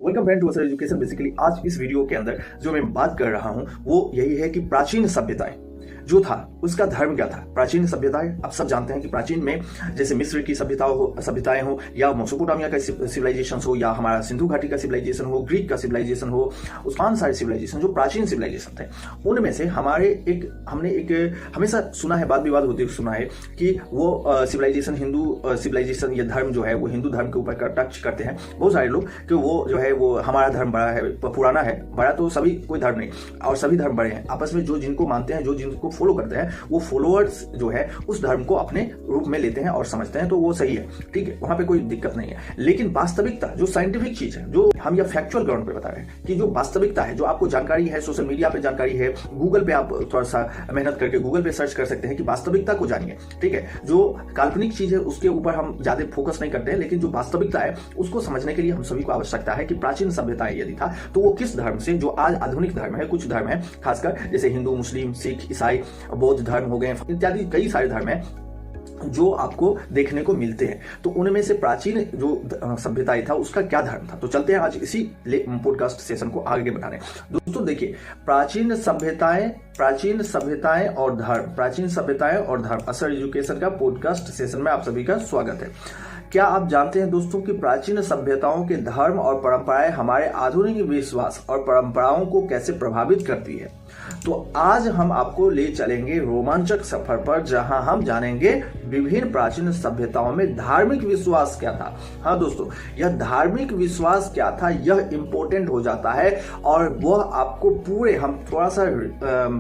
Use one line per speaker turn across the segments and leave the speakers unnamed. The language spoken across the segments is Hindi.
वेलकम फ्रेंड टू असर एजुकेशन। बेसिकली आज इस वीडियो के अंदर जो मैं बात कर रहा हूं वो यही है कि प्राचीन सभ्यताएं जो था उसका धर्म क्या था। प्राचीन सभ्यताएं आप सब जानते हैं कि प्राचीन में जैसे मिस्र की सभ्यताएं हो या मेसोपोटामिया का सिविलाइजेशन हो या हमारा सिंधु घाटी का सिविलाइजेशन हो, ग्रीक का सिविलाइजेशन हो, उस्मान सारे सिविलाइजेशन जो प्राचीन सिविलाइजेशन थे उनमें से हमने एक हमेशा सुना है, वाद विवाद होते हुए सुना है कि वो सिविलाइजेशन हिंदू सिविलाइजेशन या धर्म जो है वो हिंदू धर्म के ऊपर टच करते हैं बहुत सारे लोग कि वो जो है वो हमारा धर्म बड़ा है, पुराना है। बड़ा तो सभी कोई धर्म नहीं और सभी धर्म बड़े हैं। आपस में जो जिनको मानते हैं, जो जिनको फॉलो करते हैं, वो फॉलोअर्स जो है उस धर्म को अपने रूप में लेते हैं और समझते हैं, तो वो सही है, ठीक है, वहां पे कोई दिक्कत नहीं है। लेकिन वास्तविकता जो साइंटिफिक चीज है, जो हम या फैक्चुअल ग्राउंड पे बता रहे हैं कि जो वास्तविकता है, जो आपको जानकारी है, सोशल मीडिया पे जानकारी है, गूगल पे आप थोड़ा सा मेहनत करके गूगल पे सर्च कर सकते हैं कि वास्तविकता को जानिए, ठीक है। जो काल्पनिक चीज है उसके ऊपर हम ज्यादा फोकस नहीं करते हैं, लेकिन जो वास्तविकता है उसको समझने के लिए हम सभी को आवश्यकता है कि प्राचीन सभ्यताएं यदि था तो वो किस धर्म से, जो आज आधुनिक धर्म है, कुछ धर्म है खासकर जैसे हिंदू, मुस्लिम, सिख, ईसाई, बौद्ध धर्म हो गए इत्यादि कई सारे धर्म हैं जो आपको देखने को मिलते हैं। तो उनमें से प्राचीन जो सभ्यता था उसका क्या धर्म था, तो चलते हैं आज इसी पॉडकास्ट सेशन को आगे बढ़ाने। दोस्तों देखिए, प्राचीन सभ्यताएं और धर्म असर एजुकेशन का पॉडकास्ट सेशन में आप सभी का स्वागत है। क्या आप जानते हैं दोस्तों कि प्राचीन सभ्यताओं के धर्म और परंपराएं हमारे आधुनिक विश्वास और परंपराओं को कैसे प्रभावित करती है? तो आज हम आपको ले चलेंगे रोमांचक सफर पर, जहां हम जानेंगे विभिन्न प्राचीन सभ्यताओं में धार्मिक विश्वास क्या था। हाँ दोस्तों, यह धार्मिक विश्वास क्या था यह इंपॉर्टेंट हो जाता है और वह आपको पूरे, हम थोड़ा सा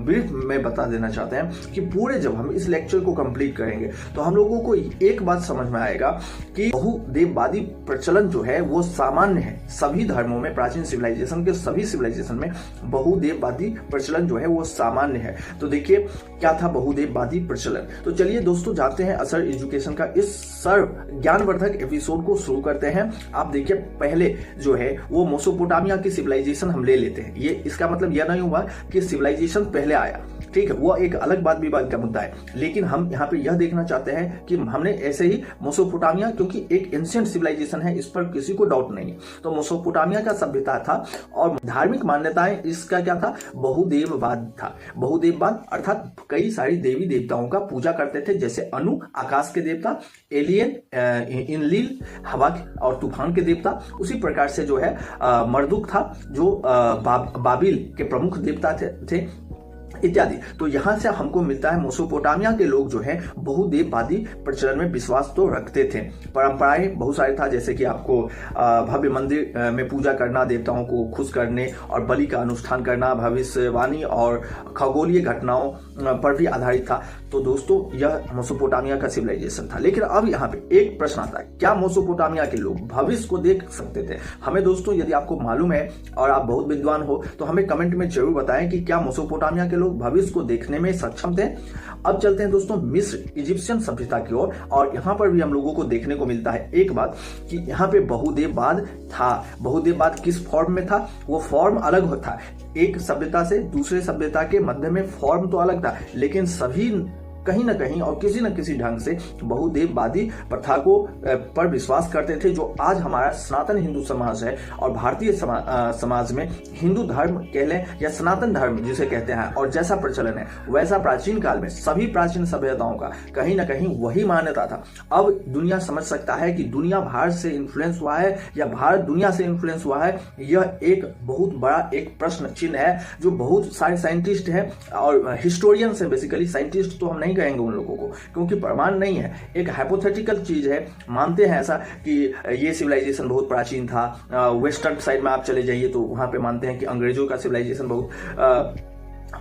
ब्रीफ में बता देना चाहते हैं कि पूरे जब हम इस लेक्चर को कंप्लीट करेंगे तो हम लोगों को एक बात समझ में आएगा कि बहुदेववादी प्रचलन जो है वो सामान्य है सभी धर्मों में। प्राचीन सिविलाइजेशन के सभी सिविलाइजेशन में बहुदेववादी प्रचलन जो है वो सामान्य है। तो देखिए क्या था बहुदेववादी प्रचलन। तो चलिए दोस्तों जाते हैं असर एजुकेशन का इस सर्व ज्ञानवर्धक एपिसोड को शुरू करते हैं। आप देखिए पहले जो है वो मेसोपोटामिया की सिविलाइजेशन हम ले लेते हैं। ये इसका मतलब यह नहीं हुआ कि सिविलाइजेशन पहले आया, ठीक है, वो एक अलग बात विवाद का मुद्दा है, लेकिन हम यहाँ पे यह देखना चाहते हैं कि हमने ऐसे ही मेसोपोटामिया, क्योंकि एक एंशिएंट सिविलाइजेशन है, इस पर किसी को डाउट नहीं है, तो मेसोपोटामिया का सभ्यता था और धार्मिक मान्यताएं इसका क्या था, बहुदेववाद था। बहुदेववाद अर्थात कई सारी देवी देवताओं का पूजा करते थे, जैसे अनु आकाश के देवता, एलियन इनलिल हवा और तूफान के देवता, उसी प्रकार से जो है मर्दुक था जो बाबिल के प्रमुख देवता थे इत्यादि। तो यहां से हमको मिलता है मेसोपोटामिया के लोग जो है बहुदेववादी प्रचलन में विश्वास तो रखते थे। परंपराएं बहुत सारे था, जैसे कि आपको भव्य मंदिर में पूजा करना, देवताओं को खुश करने और बलि का अनुष्ठान करना, भविष्यवाणी और खगोलीय घटनाओं पर भी आधारित था। तो दोस्तों यह मेसोपोटामिया का सिविलाइजेशन था। लेकिन अब यहाँ पे एक प्रश्न आता है, क्या मेसोपोटामिया के लोग भविष्य को देख सकते थे? हमें दोस्तों यदि आपको मालूम है और आप बहुत विद्वान हो तो हमें कमेंट में जरूर बताएं कि क्या मेसोपोटामिया के लोग भविष्य को देखने में सक्षम थे। अब चलते हैं दोस्तों मिस्र इजिप्शियन सभ्यता की ओर, और यहाँ पर भी हम लोगों को देखने को मिलता है एक बात कि यहाँ पे बहुदेववाद था। बहुदेववाद किस फॉर्म में था? वो फॉर्म अलग होता है, एक सभ्यता से दूसरे सभ्यता के मध्य में फॉर्म तो अलग था, लेकिन सभी कहीं ना कहीं और किसी न किसी ढंग से बहुदेववादी प्रथा को पर विश्वास करते थे, जो आज हमारा सनातन हिंदू समाज है और भारतीय समाज में हिंदू धर्म कह लें या सनातन धर्म जिसे कहते हैं, और जैसा प्रचलन है वैसा प्राचीन काल में सभी प्राचीन सभ्यताओं का कहीं ना कहीं वही मान्यता था। अब दुनिया समझ सकता है कि दुनिया भारत से इन्फ्लुएंस हुआ है या भारत दुनिया से इन्फ्लुएंस हुआ है, यह एक बहुत बड़ा एक प्रश्न चिन्ह है जो बहुत सारे साइंटिस्ट हैं और हिस्टोरियंस हैं। बेसिकली साइंटिस्ट तो हम नहीं कहेंगे उन लोगों को, क्योंकि प्रमाण नहीं है, एक हाइपोथेटिकल चीज है। मानते हैं ऐसा कि ये सिविलाइजेशन बहुत प्राचीन था। वेस्टर्न साइड में आप चले जाइए तो वहां पे मानते हैं कि अंग्रेजों का सिविलाइजेशन बहुत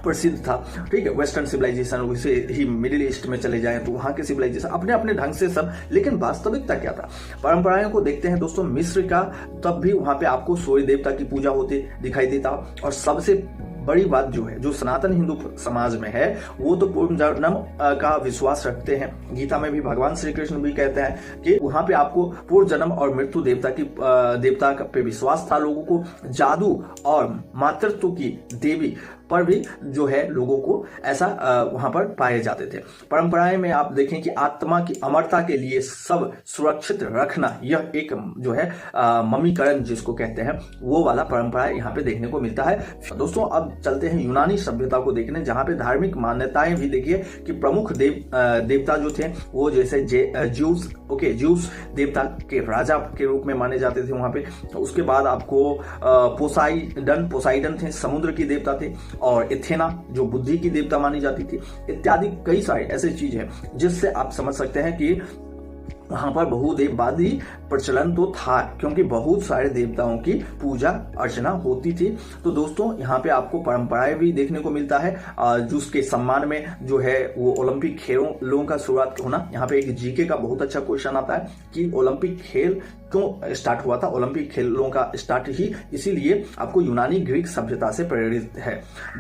प्रसिद्ध था, ठीक है, वेस्टर्न सिविलाइजेशन। वैसे ही मिडिल ईस्ट में चले जाएं तो वहां के सिविलाइजेशन अपने अपने ढंग से सब, लेकिन वास्तविकता क्या था? परंपराओं को देखते हैं दोस्तों मिस्र का, तब भी वहां पे आपको सूर्य देवता की पूजा होती दिखाई देता, और सबसे बड़ी बात जो है, जो सनातन हिंदू समाज में है, वो तो पूर्व जन्म का विश्वास रखते हैं। गीता में भी भगवान श्री कृष्ण भी कहते हैं कि वहां पे आपको पूर्व जन्म और मृत्यु देवता पे विश्वास था लोगों को। जादू और मातृत्व की देवी पर भी जो है लोगों को ऐसा वहां पर पाए जाते थे। परंपराएं में आप देखें कि आत्मा की अमरता के लिए सब सुरक्षित रखना, यह एक जो है मम्मीकरण जिसको कहते हैं, वो वाला परंपरा यहाँ पे देखने को मिलता है। दोस्तों अब चलते हैं यूनानी सभ्यता को देखने, जहाँ पे धार्मिक मान्यताएं भी देखिए कि प्रमुख देवता जो थे वो जैसे ज्यूस देवता के राजा के रूप में माने जाते थे वहां पे। उसके बाद आपको पोसाइडन थे, समुद्र की देवता थे, और एथेना जो बुद्धि की देवता मानी जाती थी, इत्यादि कई सारी ऐसी चीज है जिससे आप समझ सकते हैं कि वहां पर बहुदेववादी प्रचलन तो था, क्योंकि बहुत सारे देवताओं की पूजा अर्चना होती थी। तो दोस्तों यहाँ पे आपको परंपराएं भी देखने को मिलता है, जिसके सम्मान में जो है वो ओलंपिक खेलों का शुरुआत होना। यहाँ पे एक जीके का बहुत अच्छा क्वेश्चन आता है कि ओलंपिक खेल क्यों स्टार्ट हुआ था। ओलंपिक खेलों का स्टार्ट ही इसीलिए आपको यूनानी ग्रीक सभ्यता से प्रेरित है।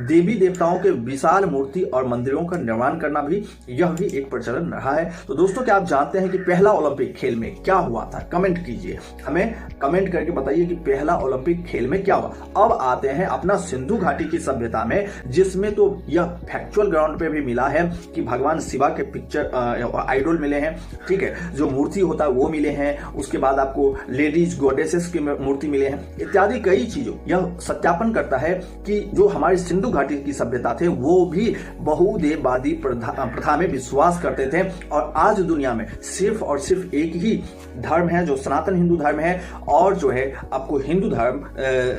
देवी देवताओं के विशाल मूर्ति और मंदिरों का निर्माण करना भी, यह भी एक प्रचलन रहा है। तो दोस्तों क्या आप जानते हैं कि पहला ओलंपिक खेल में क्या हुआ था? कमेंट कीजिए, हमें कमेंट करके बताइए कि पहला ओलंपिक खेल में क्या हुआ। अब आते हैं अपना सिंधु घाटी की सभ्यता में, जिसमें तो यह फैक्चुअल ग्राउंड पे भी मिला है कि भगवान शिवा के पिक्चर आइडल मिले हैं, ठीक है, जो मूर्ति होता है वो मिले हैं। उसके बाद आपको लेडीज गॉडेसेस की मूर्ति मिले हैं, इत्यादि कई चीजों। यह सत्यापन करता है कि जो हमारी सिंधु घाटी की सभ्यता थे वो भी बहुदेववादी प्रथा में विश्वास करते थे। और आज दुनिया में सिर्फ और सिर्फ एक ही धर्म है जो सनातन हिंदू धर्म है, और जो है आपको हिंदू धर्म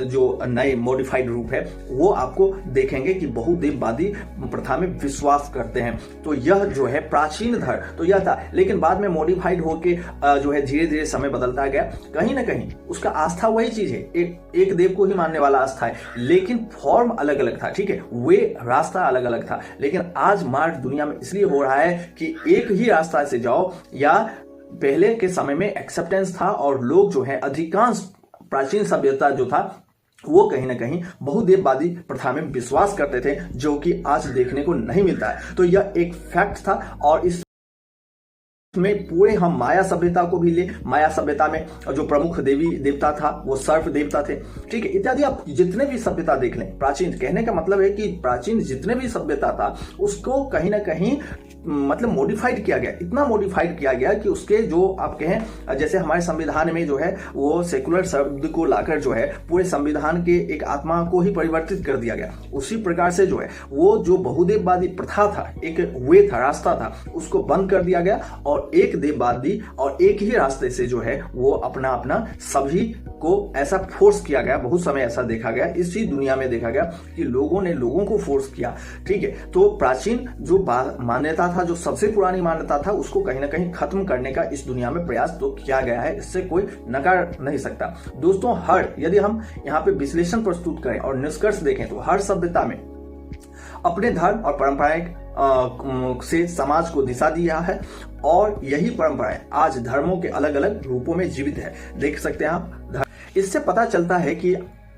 जो नए मॉडिफाइड रूप है वो आपको देखेंगे कि बहुदेववादी प्रथा में विश्वास करते हैं। तो यह जो है प्राचीन धर्म तो यह था, लेकिन बाद में मॉडिफाइड होके जो है धीरे धीरे समय बदलता गया। कहीं ना कहीं उसका आस्था वही चीज है, एक देव को ही मानने वाला आस्था है, लेकिन फॉर्म अलग अलग था, ठीक है, वे रास्ता अलग अलग था। लेकिन आज मार्ग दुनिया में इसलिए हो रहा है कि एक ही रास्ता से जाओ, या पहले के समय में एक्सेप्टेंस था और लोग जो है अधिकांश प्राचीन सभ्यता जो था वो कहीं ना कहीं बहुदेववादी प्रथा में विश्वास करते थे, जो कि आज देखने को नहीं मिलता है। तो यह एक फैक्ट था, और इस में पूरे हम माया सभ्यता को भी ले, माया सभ्यता में जो प्रमुख देवी देवता था वो सर्प देवता थे, ठीक है, इत्यादि। आप जितने भी सभ्यता देख लें, प्राचीन कहने का मतलब है कि प्राचीन जितने भी सभ्यता था उसको कहीं ना कहीं मतलब मॉडिफाइड किया गया, इतना मॉडिफाइड किया गया कि उसके जो आप कहें, जैसे हमारे संविधान में जो है वो सेकुलर शब्द को लाकर जो है पूरे संविधान के एक आत्मा को ही परिवर्तित कर दिया गया। उसी प्रकार से जो है वो जो बहुदेववादी प्रथा था, एक वे था, रास्ता था, उसको बंद कर दिया गया, और एक देववादी और एक ही रास्ते से जो है वो अपना अपना सभी को ऐसा फोर्स किया गया। बहुत समय ऐसा देखा गया, इसी दुनिया में देखा गया कि लोगों ने लोगों को फोर्स किया, ठीक है। तो प्राचीन जो मान्यता था, जो सबसे पुरानी मान्यता था, उसको कहीं ना कहीं खत्म करने का इस दुनिया में प्रयास तो किया गया है, इससे कोई नकार नहीं सकता। दोस्तों यदि हम यहाँ पे विश्लेषण प्रस्तुत करें और निष्कर्ष देखें तो हर सभ्यता में अपने धर्म और परंपराएं से समाज को दिशा दिया है, और यही परंपराएं आज धर्मों के अलग अलग रूपों में जीवित है। देख सकते हैं आप, इससे पता चलता है कि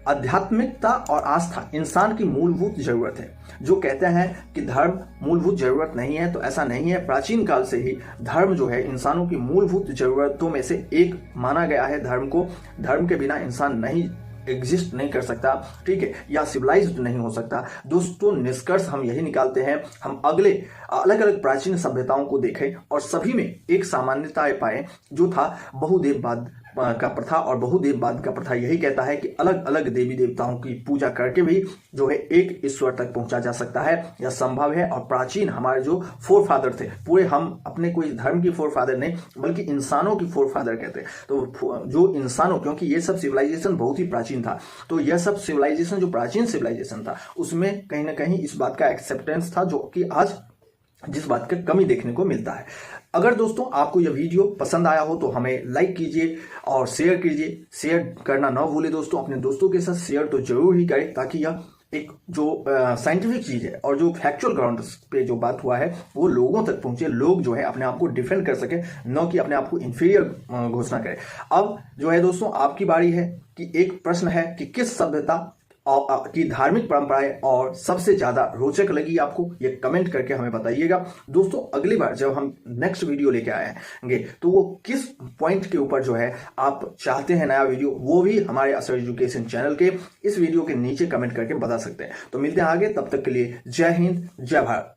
आध्यात्मिकता और आस्था इंसान की मूलभूत जरूरत है। जो कहते हैं कि धर्म मूलभूत जरूरत नहीं है, तो ऐसा नहीं है। प्राचीन काल से ही धर्म जो है इंसानों की मूलभूत जरूरतों में से एक माना गया है धर्म को। धर्म के बिना इंसान नहीं एग्जिस्ट नहीं कर सकता, ठीक है, या सिविलाइज्ड नहीं हो सकता। दोस्तों निष्कर्ष हम यही निकालते हैं, हम अगले अलग अलग प्राचीन सभ्यताओं को देखें और सभी में एक सामान्यता पाए, जो था बहुदेववाद का प्रथा। और बहुदेववाद का प्रथा यही कहता है कि अलग अलग देवी देवताओं की पूजा करके भी जो है एक ईश्वर तक पहुंचा जा सकता है, यह संभव है। और प्राचीन हमारे जो फोर फादर थे, पूरे हम अपने कोई धर्म की फोर फादर नहीं बल्कि इंसानों की फोर फादर कहते हैं। तो जो इंसानों, क्योंकि ये सब सिविलाइजेशन बहुत ही प्राचीन था, तो यह सब सिविलाइजेशन जो प्राचीन सिविलाइजेशन था उसमें कहीं ना कहीं इस बात का एक्सेप्टेंस था, जो कि आज जिस बात का कमी देखने को मिलता है। अगर दोस्तों आपको यह वीडियो पसंद आया हो तो हमें लाइक कीजिए और शेयर कीजिए। शेयर करना ना भूले दोस्तों, अपने दोस्तों के साथ शेयर तो जरूर ही करें, ताकि यह एक जो साइंटिफिक चीज है और जो फैक्चुअल ग्राउंड पे जो बात हुआ है वो लोगों तक पहुंचे, लोग जो है अपने आप को डिफेंड कर सके, न कि अपने आप को इंफीरियर घोषणा करें। अब जो है दोस्तों आपकी बारी है कि एक प्रश्न है कि किस सभ्यता की धार्मिक परंपराएं और सबसे ज्यादा रोचक लगी आपको, ये कमेंट करके हमें बताइएगा। दोस्तों अगली बार जब हम नेक्स्ट वीडियो लेके आएंगे तो वो किस पॉइंट के ऊपर जो है आप चाहते हैं नया वीडियो, वो भी हमारे असर एजुकेशन चैनल के इस वीडियो के नीचे कमेंट करके बता सकते हैं। तो मिलते हैं आगे, तब तक के लिए जय हिंद, जय भारत।